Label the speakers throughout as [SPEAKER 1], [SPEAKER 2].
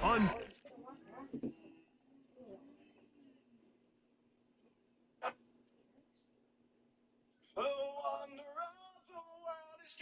[SPEAKER 1] On. Oh, wonder of the world is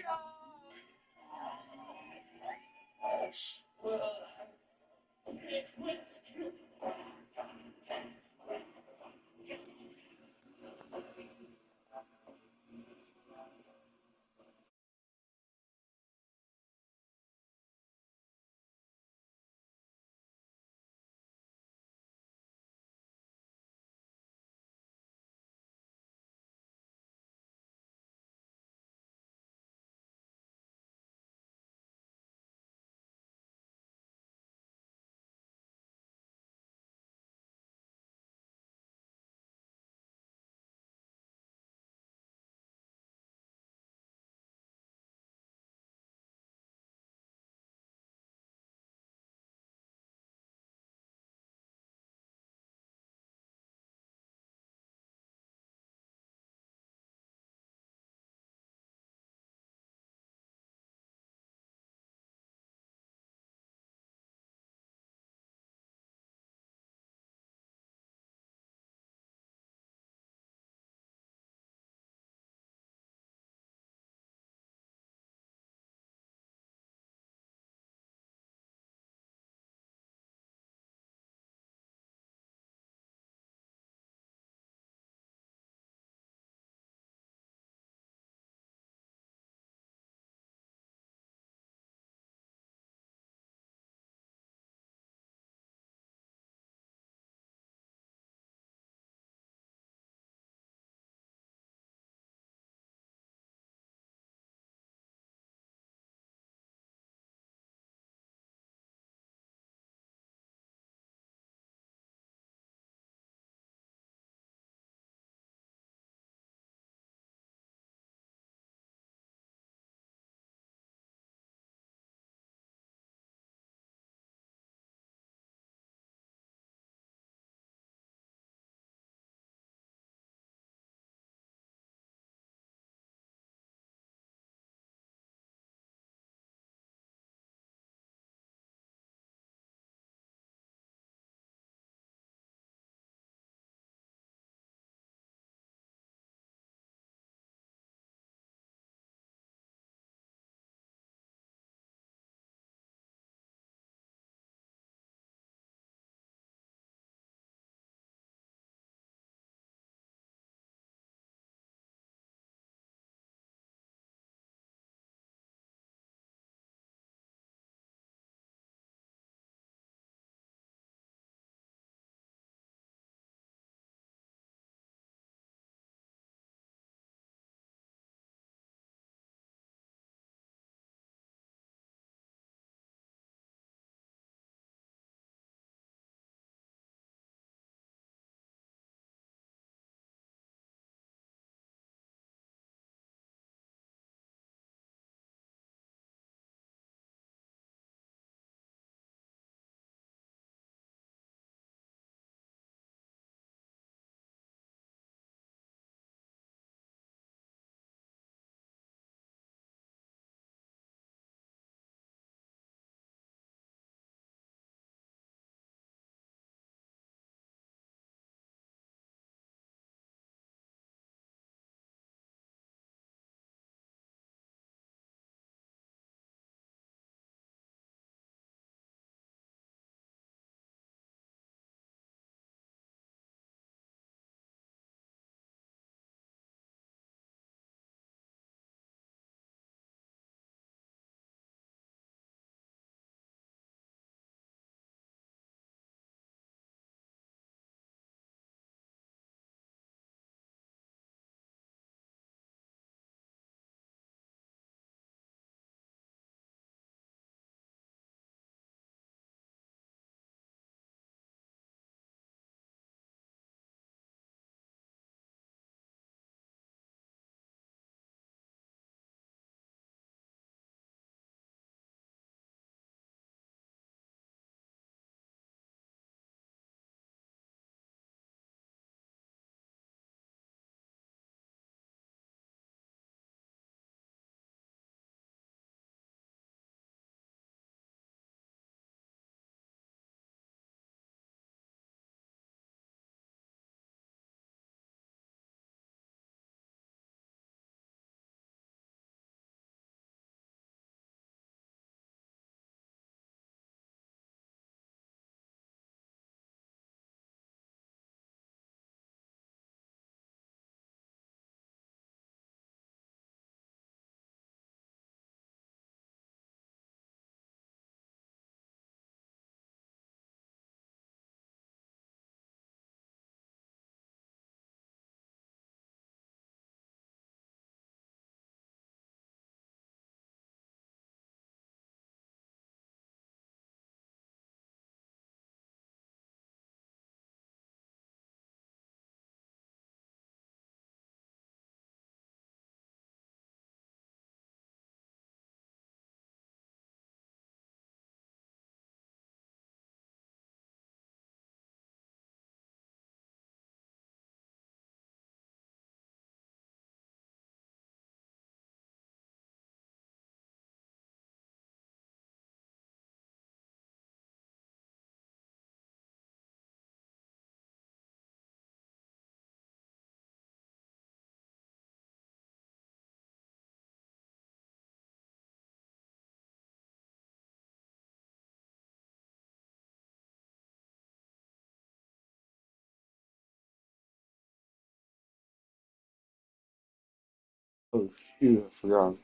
[SPEAKER 2] Oh, shoot, I forgot.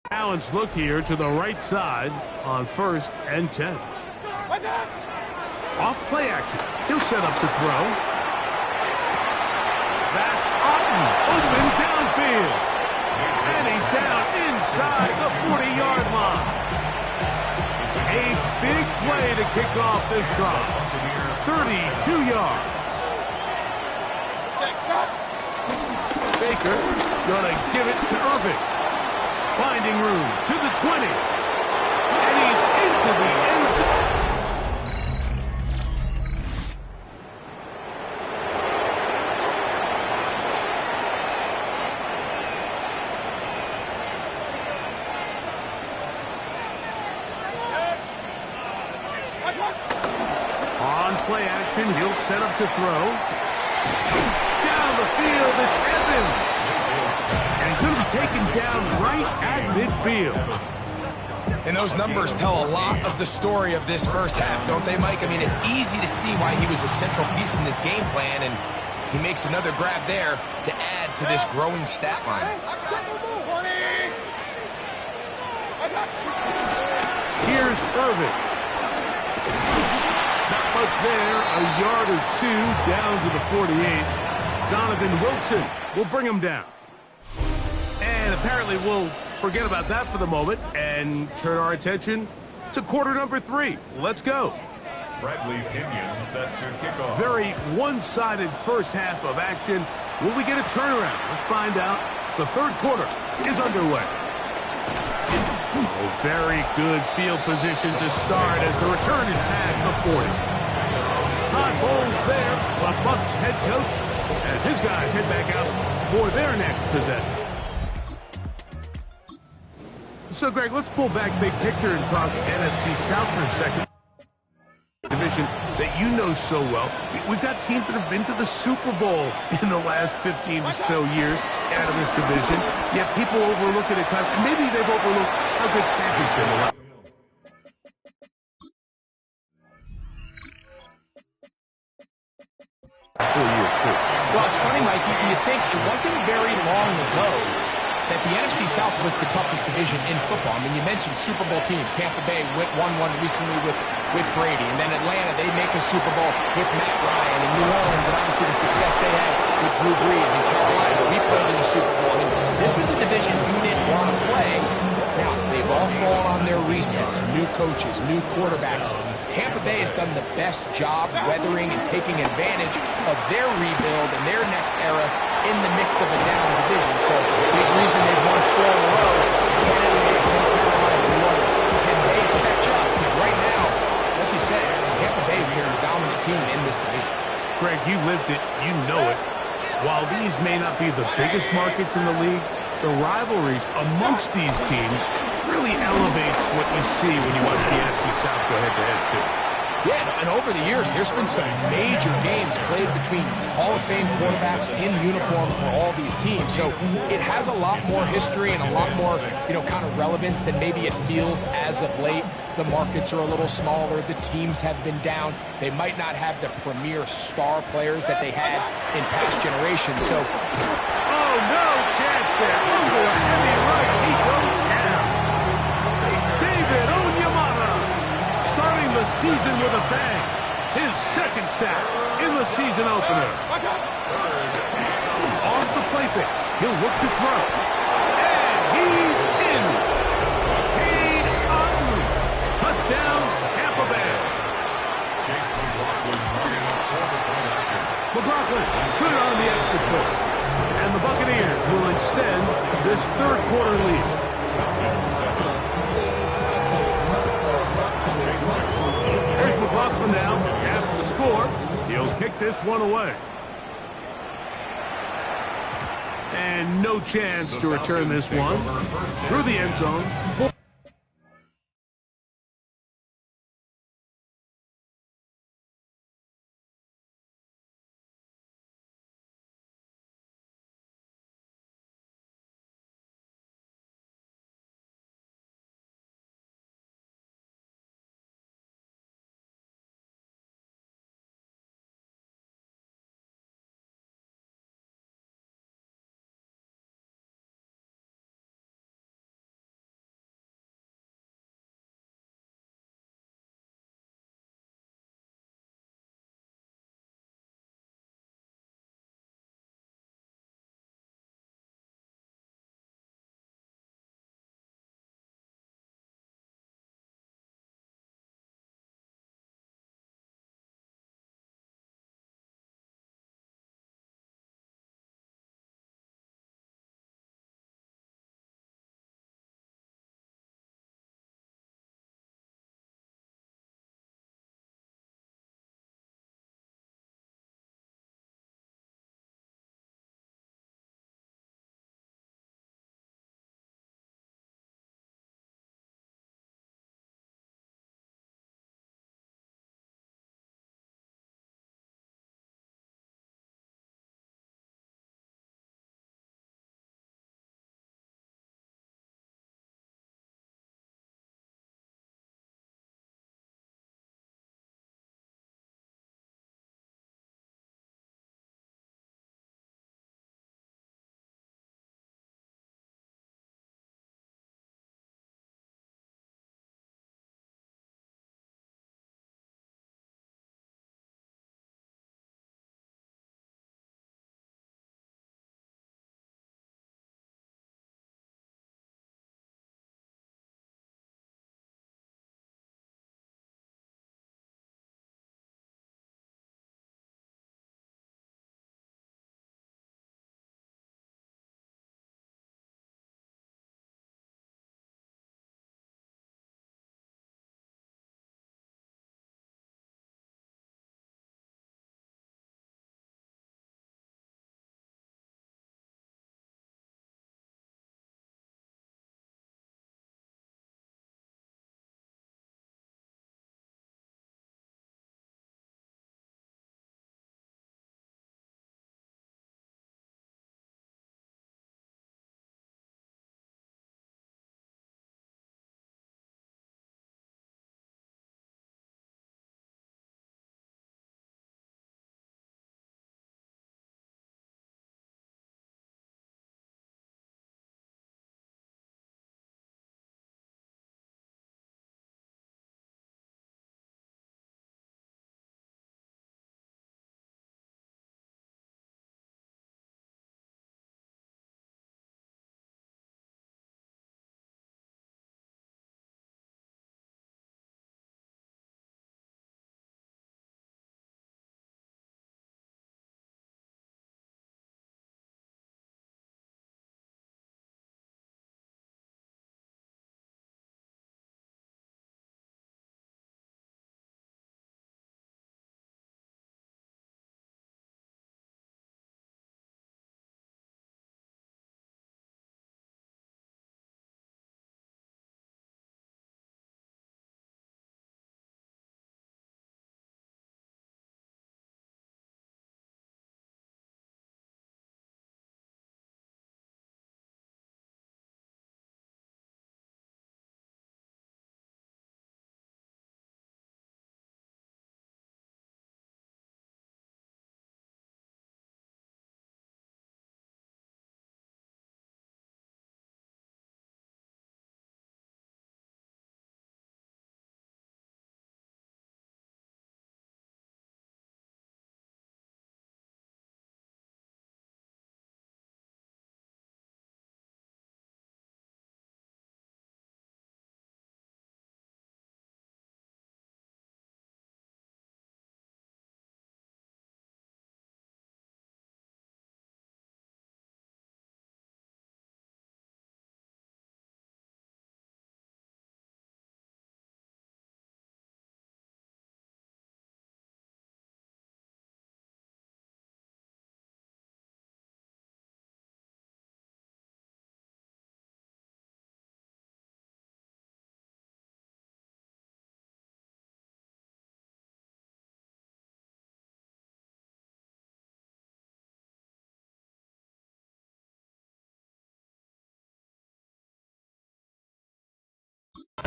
[SPEAKER 3] Balanced look here to the right side on 1st and 10. Off play action. He'll set up to throw. That's Otten. Open downfield. And he's down inside the 40-yard line. A big play to kick off this drive. 32 yards. Baker gonna give it to Irving. Finding room to the 20. And he's into the end zone. On play action, he'll set up to throw. Down the field, it's Evans. And he's going to be taken down right at midfield.
[SPEAKER 4] And those numbers tell a lot of the story of this first half, don't they, Mike? I mean, it's easy to see why he was a central piece in this game plan, and he makes another grab there to add to this growing stat line.
[SPEAKER 3] Here's Irving. Not much there, a yard or two down to the 48. Donovan Wilson will bring him down. And apparently we'll forget about that for the moment and turn our attention to quarter number 3. Let's go.
[SPEAKER 1] Bradley Pinion set to kick off.
[SPEAKER 3] Very one-sided first half of action. Will we get a turnaround? Let's find out. The third quarter is underway. Oh, very good field position to start as the return is past the 40. Todd Bowles there, the Bucs head coach, as his guys head back out for their next possession. So, Greg, let's pull back big picture and talk NFC South for a second. Division that you know so well. We've got teams that have been to the Super Bowl in the last 15 or so years out of this division, yet people overlook it at times. And maybe they've overlooked how good Tampa's been the last years, too.
[SPEAKER 4] Well, it's funny, Mike, you think it wasn't very long ago that the NFC South was the toughest division in football. I mean, you mentioned Super Bowl teams. Tampa Bay won one recently with Brady. And then Atlanta, they make a Super Bowl with Matt Ryan. And New Orleans, and obviously the success they had with Drew Brees. And Carolina, we played in the Super Bowl. I mean, this was a division you didn't want to play. Now, they've all fallen on their resets. New coaches, new quarterbacks. Tampa Bay has done the best job weathering and taking advantage of their rebuild and their next era in the midst of a down division. So, big reason they've won 4 in a row. Can Atlanta, can Carolina, New Orleans, can they catch up? Because right now, like you said, Tampa Bay has been the dominant team in this division.
[SPEAKER 3] Greg, you lived it, you know it. While these may not be the biggest markets in the league, the rivalries amongst these teams really elevates what you see when you watch the NFC South go head-to-head, too.
[SPEAKER 4] Yeah, and over the years, there's been some major games played between Hall of Fame quarterbacks in uniform for all these teams. So it has a lot more history and a lot more, kind of relevance than maybe it feels as of late. The markets are a little smaller. The teams have been down. They might not have the premier star players that they had in past generations. So,
[SPEAKER 3] oh, no chance there. Under a heavy rush, he goes down. David Onyemata starting the season with a bang. His second sack in the season opener. Off the play fake. He'll look to throw. And he's in. Cade Otton. Touchdown, Tampa Bay. McLaughlin good on the extra point. And the Buccaneers will extend this third quarter lead. Here's McLaughlin now. After the score, he'll kick this one away. And no chance to return this one through the end zone.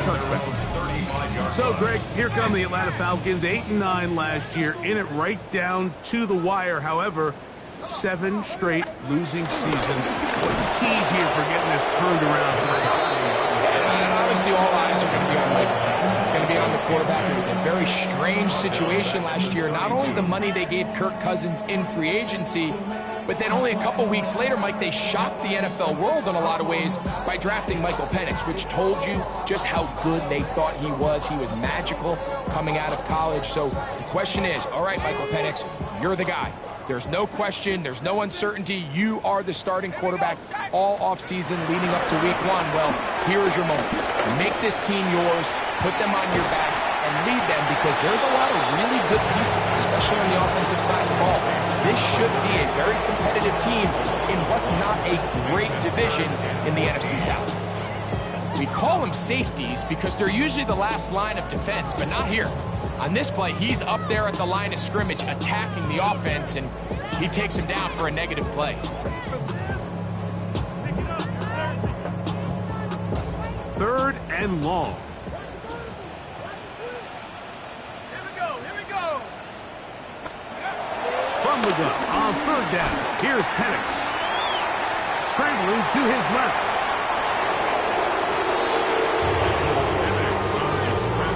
[SPEAKER 3] touchback. So, Greg, here come the Atlanta Falcons, 8-9 last year, in it right down to the wire. However, 7 straight losing seasons. What are the keys here for getting this turned around for the Falcons?
[SPEAKER 4] And obviously, all eyes are going to be on Michael Penix. It's going to be on the quarterback. It was a very strange situation last year. Not only the money they gave Kirk Cousins in free agency, but then only a couple weeks later, Mike, they shocked the NFL world in a lot of ways by drafting Michael Penix, which told you just how good they thought he was. He was magical coming out of college. So the question is, all right, Michael Penix, you're the guy. There's no question. There's no uncertainty. You are the starting quarterback all offseason leading up to week 1. Well, here is your moment. Make this team yours. Put them on your back and lead them, because there's a lot of really good pieces, especially on the offensive side of the ball. This should be a very competitive team in what's not a great division in the NFC South. We call them safeties because they're usually the last line of defense, but not here. On this play, he's up there at the line of scrimmage attacking the offense, and he takes him down for a negative play.
[SPEAKER 3] Third and long.
[SPEAKER 1] Here we go.
[SPEAKER 3] From the gun on third down. Here's Penix. Scrambling to his left.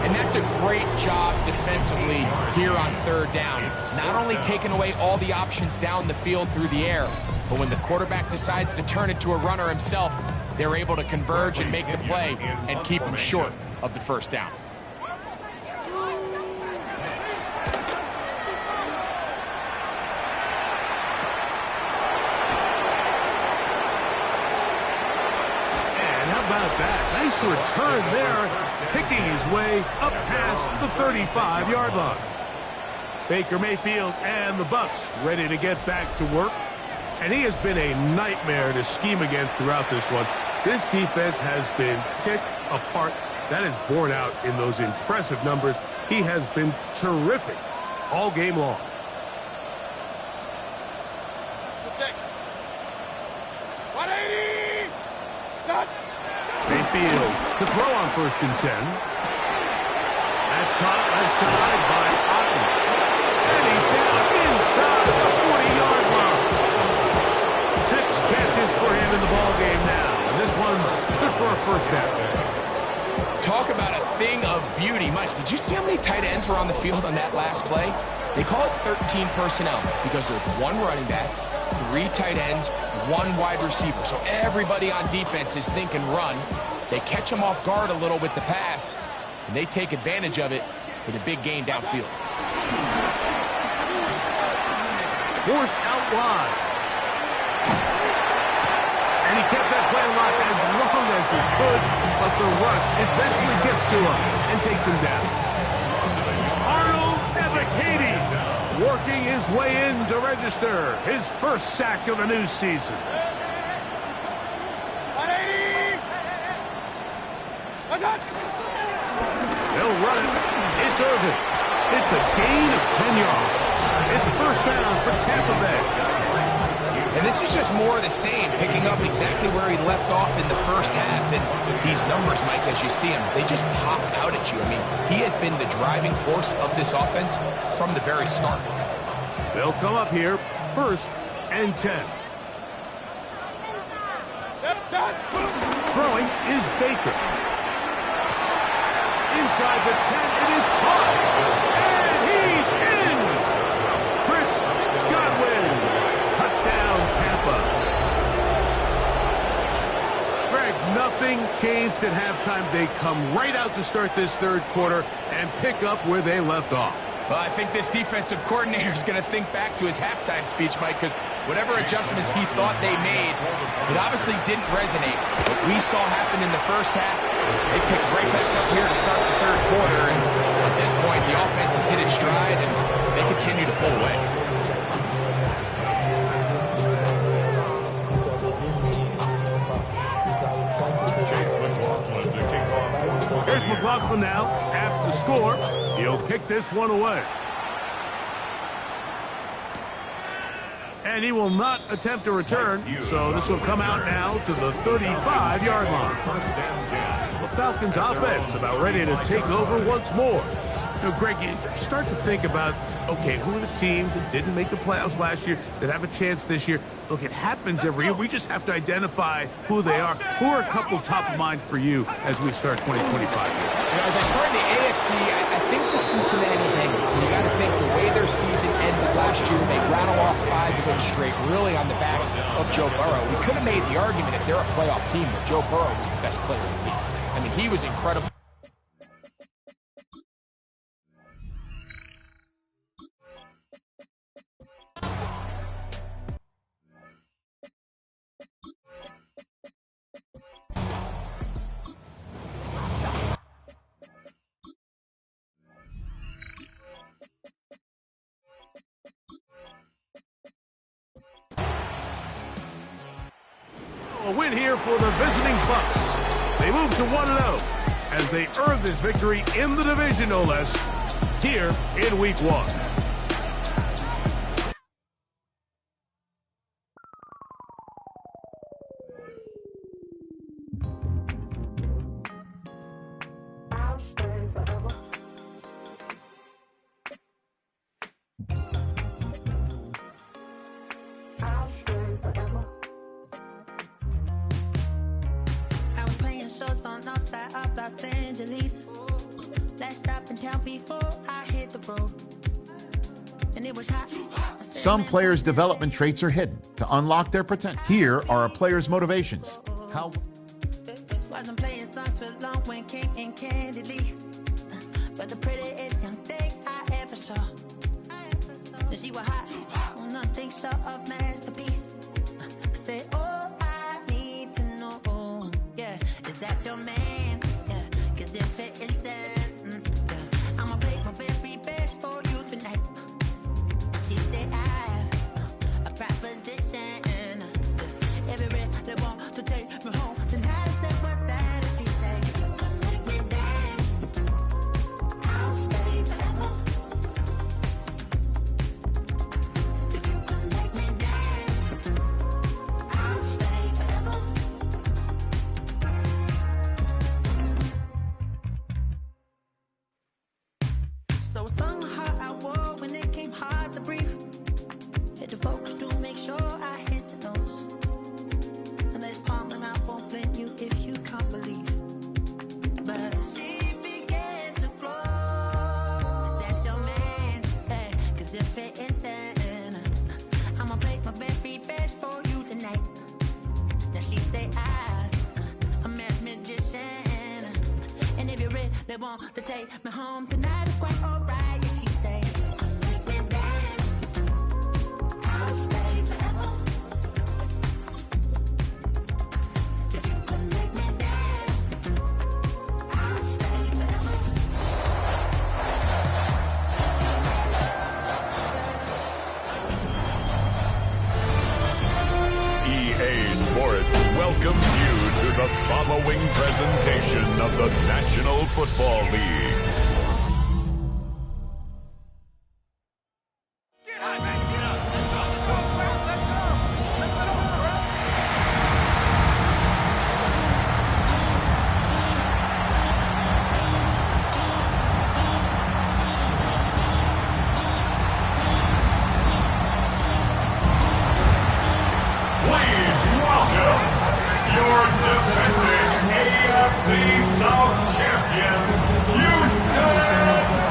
[SPEAKER 4] And that's a great job defensively here on third down. Not only taking away all the options down the field through the air, but when the quarterback decides to turn it to a runner himself, they're able to converge and make the play and keep him short of the first down.
[SPEAKER 3] Nice return there, picking his way up past the 35-yard line. Baker Mayfield and the Bucs ready to get back to work. And he has been a nightmare to scheme against throughout this one. This defense has been picked apart. That is borne out in those impressive numbers. He has been terrific all game long. Mayfield to throw on 1st and 10. That's caught outside by Otten. And he's down inside the 40-yard line. 6 catches for him in the ballgame now. And this one's good for a first down.
[SPEAKER 4] Talk about a thing of beauty. Mike, did you see how many tight ends were on the field on that last play? They call it 13 personnel because there's 1 running back, 3 tight ends, 1 wide receiver. So everybody on defense is thinking run. They catch him off guard a little with the pass, and they take advantage of it with a big gain downfield.
[SPEAKER 3] Forced out wide. And he kept that play alive as long as he could, but the rush eventually gets to him and takes him down. Arnold Ebiketie working his way in to register his first sack of the new season. They'll run it. It's Irvin. It's a gain of 10 yards. It's a first down for Tampa Bay.
[SPEAKER 4] And this is just more of the same, picking up exactly where he left off in the first half. And these numbers, Mike, as you see him, they just pop out at you. I mean, he has been the driving force of this offense from the very start.
[SPEAKER 3] They'll come up here, 1st and 10. Throwing is Baker. Inside the 10, it is caught. And he's in. Chris Godwin. Touchdown, Tampa. Greg, nothing changed at halftime. They come right out to start this 3rd quarter and pick up where they left off.
[SPEAKER 4] Well, I think this defensive coordinator is going to think back to his halftime speech, Mike, because whatever adjustments he thought they made, it obviously didn't resonate. What we saw happen in the first half, they picked right back up here to start the 3rd quarter, and at this point, the offense has hit its stride, and they continue to pull away.
[SPEAKER 3] Here's McLaughlin now, after the score. He'll kick this one away. And he will not attempt a return, so this will come out now to the 35-yard line.
[SPEAKER 1] First down 10.
[SPEAKER 3] Falcons offense about ready to take over once more. You know, Greg, you start to think about, okay, who are the teams that didn't make the playoffs last year that have a chance this year? Look, it happens every year. We just have to identify who they are. Who are a couple top of mind for you as we start 2025?
[SPEAKER 4] You know, as I start in the AFC, I think the Cincinnati Bengals. You got to think the way their season ended last year, they rattle off 5 wins straight, really on the back of Joe Burrow. We could have made the argument if they're a playoff team that Joe Burrow was the best player in the league. I mean, he was incredible.
[SPEAKER 3] A win here for the visiting Bucs. They move to 1-0 as they earn this victory in the division, no less, here in Week 1.
[SPEAKER 2] On outside of Los Angeles. Last stop in town before I hit the road. And it was hot.
[SPEAKER 5] Some players' development traits are hidden to unlock their potential. Here are a player's motivations. How
[SPEAKER 2] Wasn't playing songs for long when came in candidly. But the prettiest young thing I ever saw. And she was hot. Well, nothing short of masterpiece. I said, oh, I need to know. Yeah, is that your man? Yeah, cause if it isn't, yeah, I'ma play my very best for you tonight. She said I have a proposition. Every red they want to take me home tonight. I said, what's that? And she said, if you come make me dance, I'll stay forever. If you come make me dance, I'll stay forever. So I sung how I wore when it came hard to breathe. Hit the focus to make sure I hit the notes. And let's palm and I won't blame you if you can't believe. But she began to flow. That's your man, hey, cause if it isn't, I'ma play my very best for you tonight. Now she say I'm a magician. And if you're ready, they want to take me home tonight. It's quite alright. Yeah, she say, make me dance. I'll stay forever. If you can make me dance, I'll stay forever.
[SPEAKER 6] EA Sports welcomes you to the following presentation of the National Football League. Please welcome your defending AFC South champions, Houston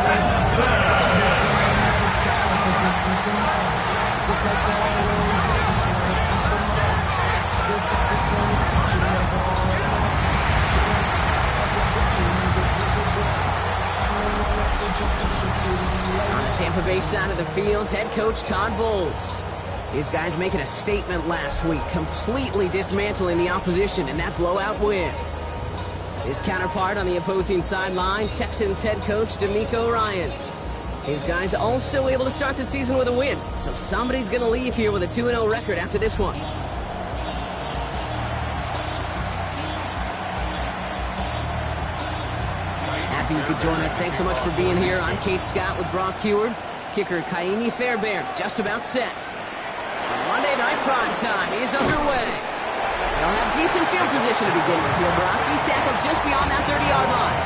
[SPEAKER 6] Texans.
[SPEAKER 7] On the Tampa Bay side of the field, head coach Todd Bowles. These guys making a statement last week, completely dismantling the opposition in that blowout win. His counterpart on the opposing sideline, Texans head coach D'Amico Ryans. His guys also able to start the season with a win, so somebody's going to leave here with a 2-0 record after this one. Happy you could join us. Thanks so much for being here. I'm Kate Scott with Brock Heward. Kicker Kaimi Fairbairn just about set. Monday Night Prime Time is underway. They'll have decent field position to begin with here, Brock. He's tackled just beyond that 30-yard line.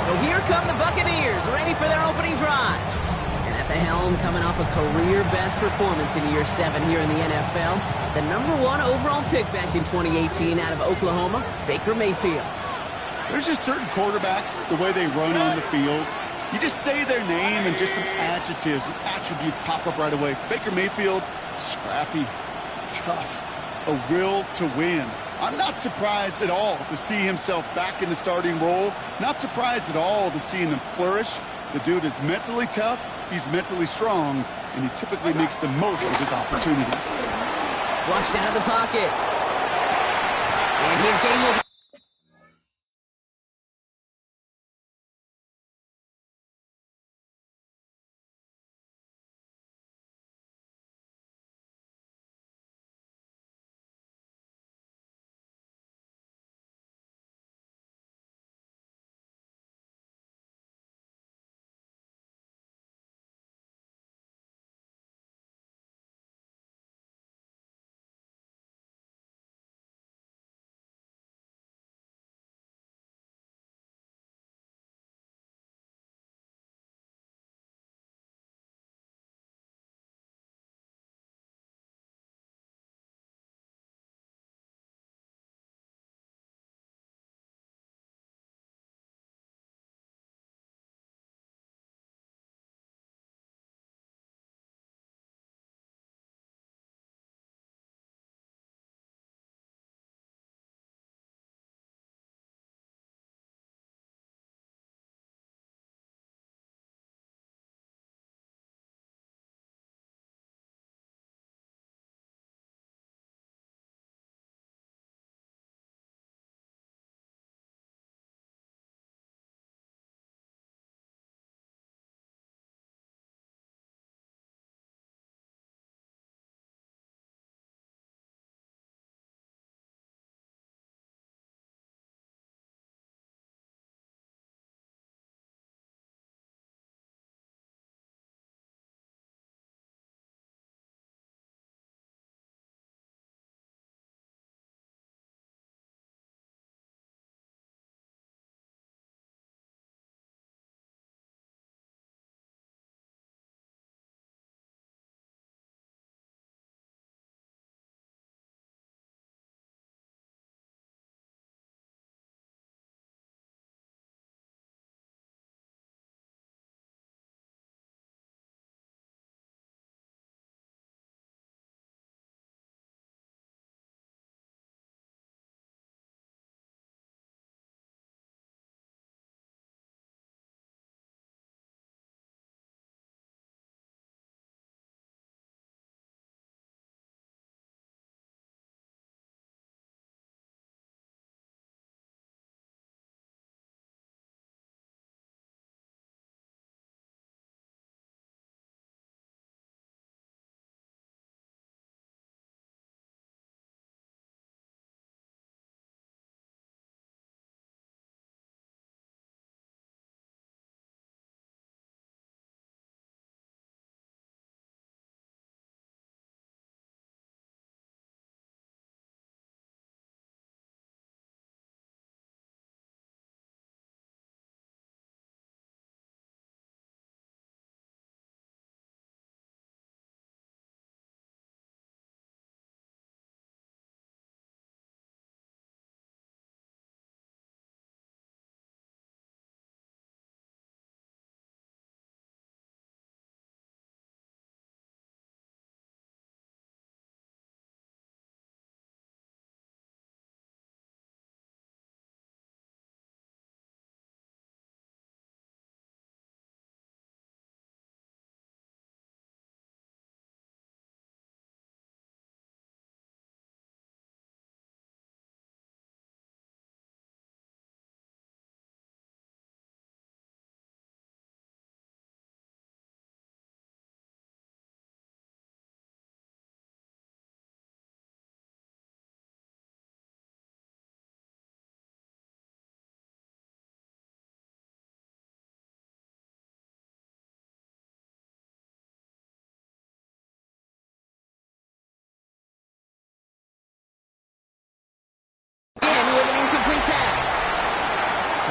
[SPEAKER 7] So here come the Buccaneers, ready for their opening drive. And at the helm, coming off a career-best performance in year 7 here in the NFL, the #1 overall pick back in 2018 out of Oklahoma, Baker Mayfield.
[SPEAKER 8] There's just certain quarterbacks, the way they run on the field. You just say their name and just some adjectives and attributes pop up right away. Baker Mayfield, scrappy, tough, a will to win. I'm not surprised at all to see himself back in the starting role. Not surprised at all to see him flourish. The dude is mentally tough, he's mentally strong, and he typically makes the most of his opportunities.
[SPEAKER 7] Flushed out of the pocket. And his game will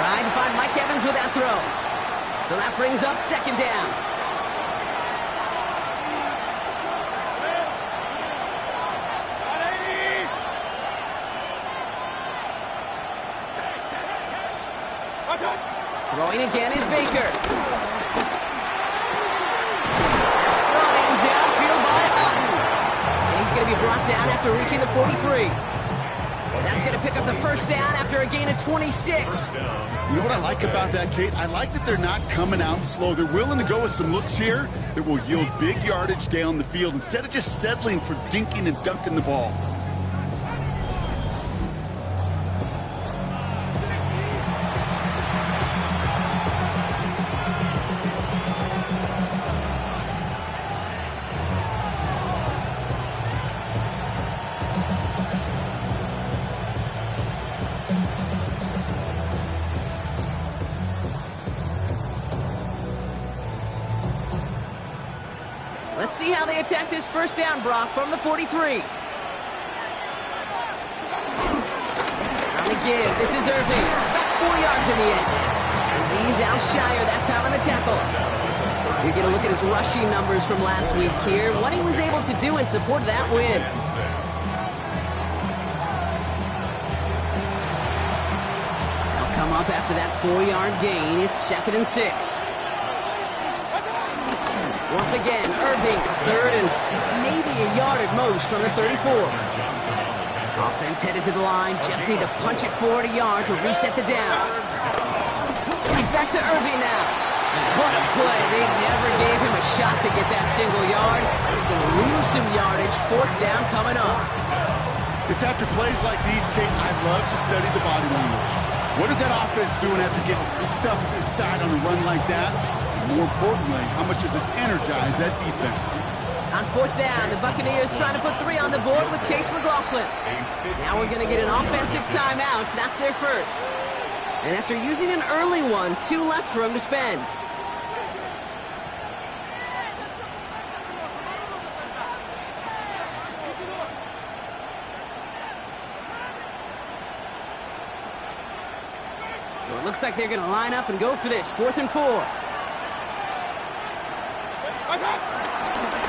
[SPEAKER 7] Trying to find Mike Evans with that throw. So that brings up second down. Throwing again is Baker. Running downfield by Otten. And he's going to be brought down after reaching the 43. That's going to pick up the first down after a gain of 26.
[SPEAKER 8] You know what I like about that, Kate? I like that they're not coming out slow. They're willing to go with some looks here that will yield big yardage down the field instead of just settling for dinking and dunking the ball.
[SPEAKER 7] Let's see how they attack this first down, Brock, from the 43. On the give, this is Irving. About 4 yards in the end. Azeez Al-Shire that time on the tackle. You get a look at his rushing numbers from last week here, what he was able to do in support of that win. They'll come up after that 4-yard gain. It's 2nd and 6. Once again, Irving, 3rd and maybe a yard at most from the 34. Offense headed to the line, just need to punch it forward a yard to reset the downs. Right back to Irving now. What a play. They never gave him a shot to get that single yard. He's going to lose some yardage. 4th down coming up.
[SPEAKER 8] It's after plays like these, Kate, I love to study the body language. What is that offense doing after getting stuffed inside on a run like that? More importantly, how much does it energize that defense?
[SPEAKER 7] On 4th down, the Buccaneers trying to put 3 on the board with Chase McLaughlin. Now we're going to get an offensive timeout. That's their first. And after using an early one, 2 left for him to spend. So it looks like they're going to line up and go for this. 4th and 4.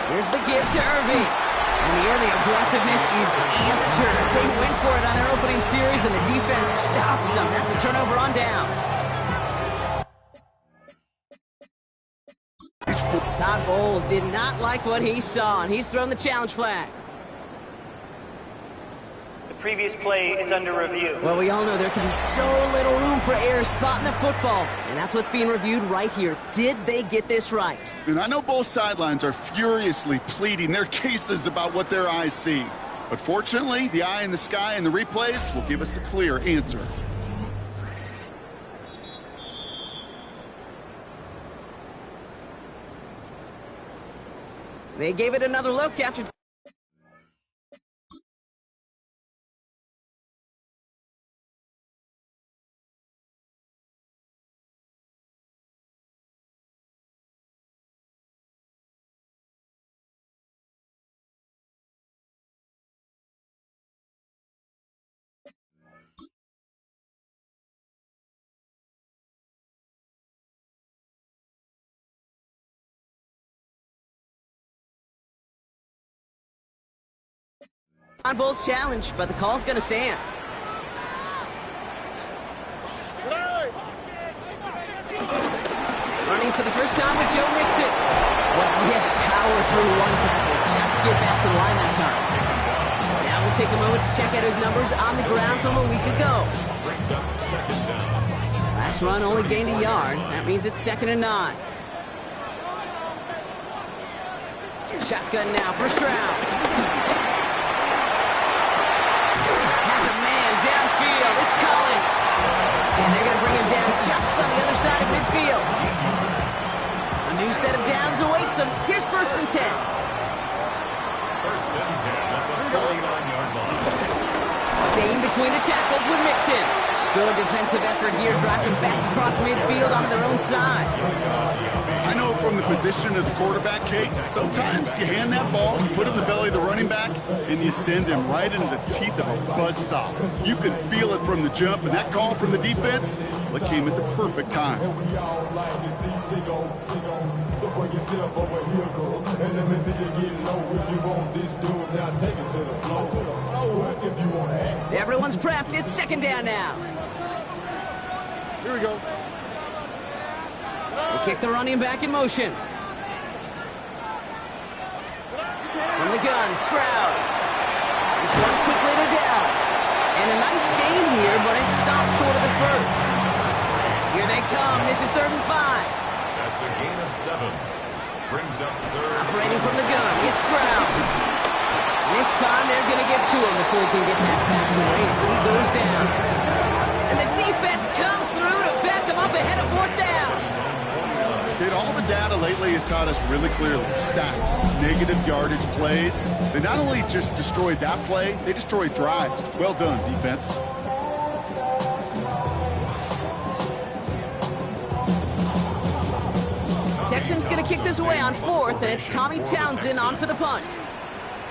[SPEAKER 7] Here's the give to Irving. And the early aggressiveness is answered. They went for it on their opening series, and the defense stops them. That's a turnover on downs. Todd Bowles did not like what he saw, and he's thrown the challenge flag.
[SPEAKER 9] Previous play is under review.
[SPEAKER 7] Well, we all know there can be so little room for error spotting the football, and that's what's being reviewed right here. Did they get this right?
[SPEAKER 8] And I know both sidelines are furiously pleading their cases about what their eyes see. But fortunately, the eye in the sky and the replays will give us a clear answer.
[SPEAKER 7] They gave it another look after... On Bulls challenge, but the call's going to stand. Running for the first time with Joe Mixon. Well, he had to power through one tackle just to get back to the line that time. Now we'll take a moment to check out his numbers on the ground from a week ago. Last run only gained a yard. That means it's 2nd and 9. Shotgun now, first round. It's Collins. And they're going to bring him down just on the other side of midfield. A new set of downs awaits him. Here's 1st and 10.
[SPEAKER 6] 1st and 10 at the 49-yard line.
[SPEAKER 7] Staying between the tackles with Mixon. Good defensive effort here drives him back across midfield onto their own side.
[SPEAKER 8] I know from the position of the quarterback, Kate. Sometimes you hand that ball, you put it in the belly of the running back, and you send him right into the teeth of a buzzsaw. You can feel it from the jump, and that call from the defense, well, it came at the perfect time. So bring yourself over here, girl, and let me see you get low. If you want this dude, now take it to the floor. If you want to act.
[SPEAKER 7] Everyone's prepped. It's second down now.
[SPEAKER 8] Here we go.
[SPEAKER 7] They kick the running back in motion. From the gun, Stroud. This one quickly to down. And a nice gain here, but it stopped short of the first. Here they come. This is 3rd and 5.
[SPEAKER 6] That's a gain of 7. Brings up 3rd.
[SPEAKER 7] Operating from the gun. It's Stroud. This time they're going to get to him before he can get that pass away as he goes down. And the defense comes through to back him up ahead of 4th down.
[SPEAKER 8] All the data lately has taught us really clearly, sacks, negative yardage plays. They not only just destroyed that play, they destroyed drives. Well done, defense.
[SPEAKER 7] Texans going to kick this away on 4th, and it's Tommy Townsend on for the punt.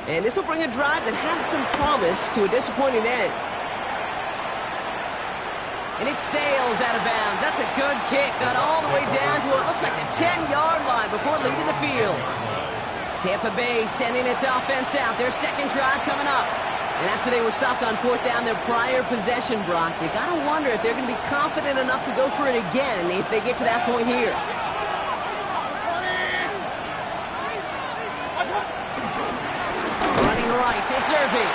[SPEAKER 7] And this will bring a drive that had some promise to a disappointing end. And it sails out of bounds. That's a good kick. Got all the way down to what looks like the 10-yard line before leaving the field. Tampa Bay sending its offense out. Their second drive coming up. And after they were stopped on 4th down, their prior possession, Brock, you got to wonder if they're going to be confident enough to go for it again if they get to that point here. Running right, it's Irving.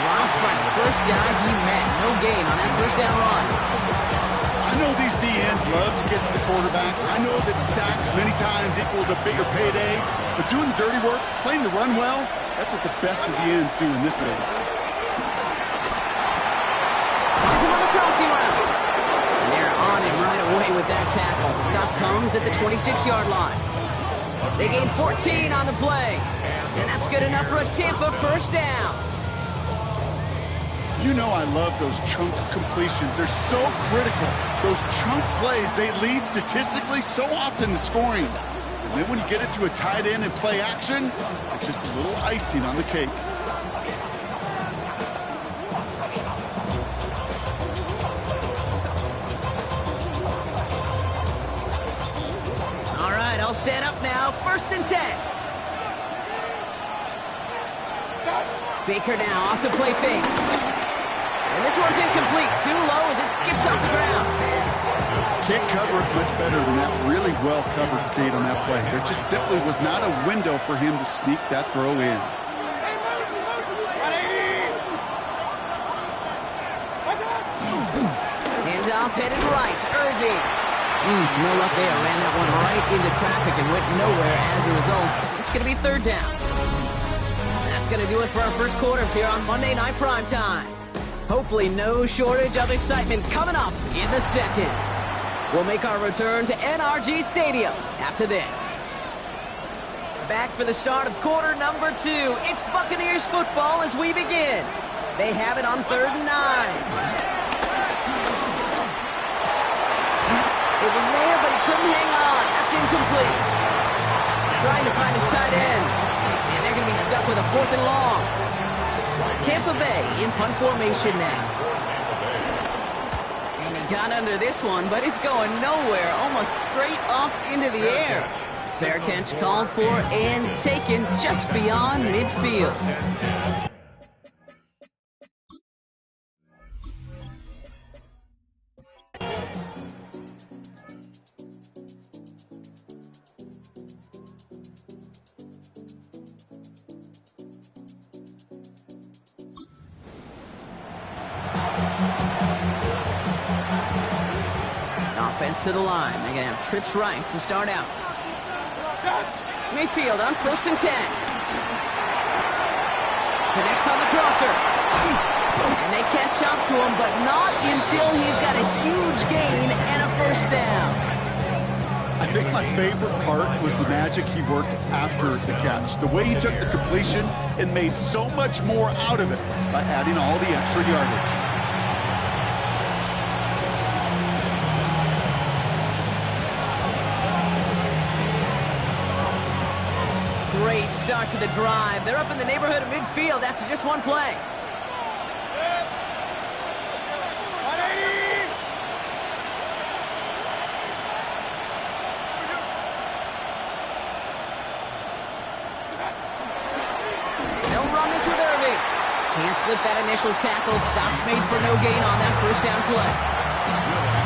[SPEAKER 7] Rob Frank, first guy he met. No gain on that first down run.
[SPEAKER 8] I know these DNs love to get to the quarterback. I know that sacks many times equals a bigger payday. But doing the dirty work, playing the run well, that's what the best of the ends do in this league.
[SPEAKER 7] Finds him on the crossing route. And they're on him right away with that tackle. The stop comes at the 26-yard line. They gain 14 on the play. And that's good enough for a Tampa first down.
[SPEAKER 8] You know I love those chunk completions. They're so critical. Those chunk plays, they lead statistically so often to scoring. And then when you get it to a tight end and play action, it's just a little icing on the cake.
[SPEAKER 7] All right, all set up now. 1st and 10. Baker now off the play fake. And this one's incomplete. Too low as it skips off the ground.
[SPEAKER 8] Can't cover it much better than that. Really well covered, Kate, on that play. There just simply was not a window for him to sneak that throw in.
[SPEAKER 7] Hands off, headed right. Irving. No luck there. Ran that one right into traffic and went nowhere as a result. It's going to be 3rd down. That's going to do it for our first quarter here on Monday Night Primetime. Hopefully no shortage of excitement coming up in the second. We'll make our return to NRG Stadium after this. Back for the start of quarter number 2. It's Buccaneers football as we begin. They have it on 3rd and 9. It was there, but he couldn't hang on. That's incomplete. Trying to find his tight end. And they're going to be stuck with a 4th and long. Tampa Bay in punt formation now. And he got under this one, but it's going nowhere. Almost straight up into the air. Fair catch called for and taken just beyond midfield. Offense to the line. They're going to have trips right to start out. Mayfield on 1st and 10. Connects on the crosser. And they catch up to him, but not until he's got a huge gain and a first down.
[SPEAKER 8] I think my favorite part was the magic he worked after the catch. The way he took the completion and made so much more out of it by adding all the extra yardage.
[SPEAKER 7] Great start to the drive. They're up in the neighborhood of midfield after just one play. They'll run this with Irving. Can't slip that initial tackle. Stops made for no gain on that first down play.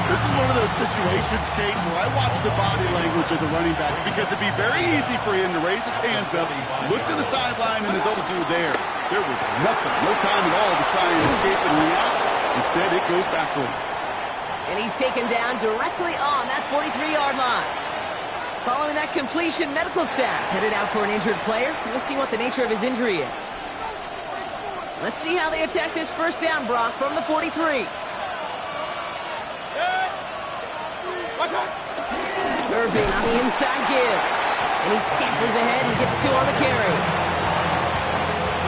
[SPEAKER 8] This is one of those situations, Kate, where I watch the body language of the running back because it'd be very easy for him to raise his hands up, look to the sideline, and his own to do there. There was nothing, no time at all to try and escape and react. Instead, it goes backwards.
[SPEAKER 7] And he's taken down directly on that 43-yard line. Following that completion, medical staff headed out for an injured player. We'll see what the nature of his injury is. Let's see how they attack this first down, Brock, from the 43. Irving on the inside give. And he scampers ahead and gets 2 on the carry.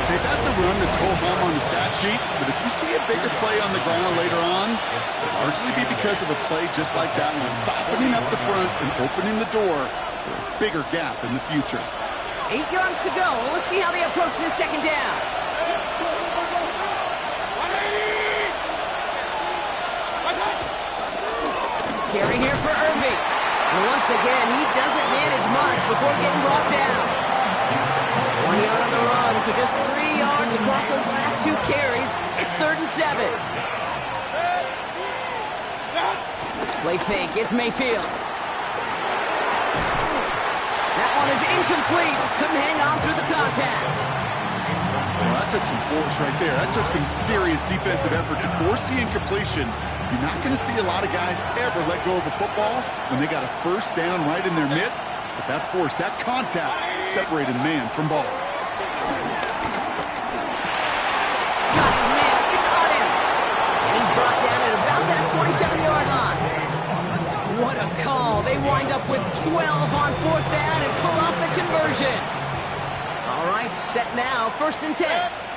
[SPEAKER 8] Hey, that's a run that's ho-hum on the stat sheet, but if you see a bigger play on the ground later on, it'll largely be because of a play just like that one, softening up the front and opening the door for a bigger gap in the future.
[SPEAKER 7] 8 yards to go. Let's see how they approach this second down. Carry here for Irving. And once again, he doesn't manage much before getting brought down. 1 yard on the run, so just 3 yards across those last 2 carries. It's 3rd and 7. Play fake, it's Mayfield. That one is incomplete. Couldn't hang on through the contact.
[SPEAKER 8] Well, that took some force right there. That took some serious defensive effort to force the incompletion. You're not going to see a lot of guys ever let go of a football when they got a first down right in their midst. But that force, that contact, separated man from ball.
[SPEAKER 7] Got his man. It's on him. And he's brought down at about that 27-yard line. What a call. They wind up with 12 on 4th down and pull off the conversion. All right, set now. 1st and 10.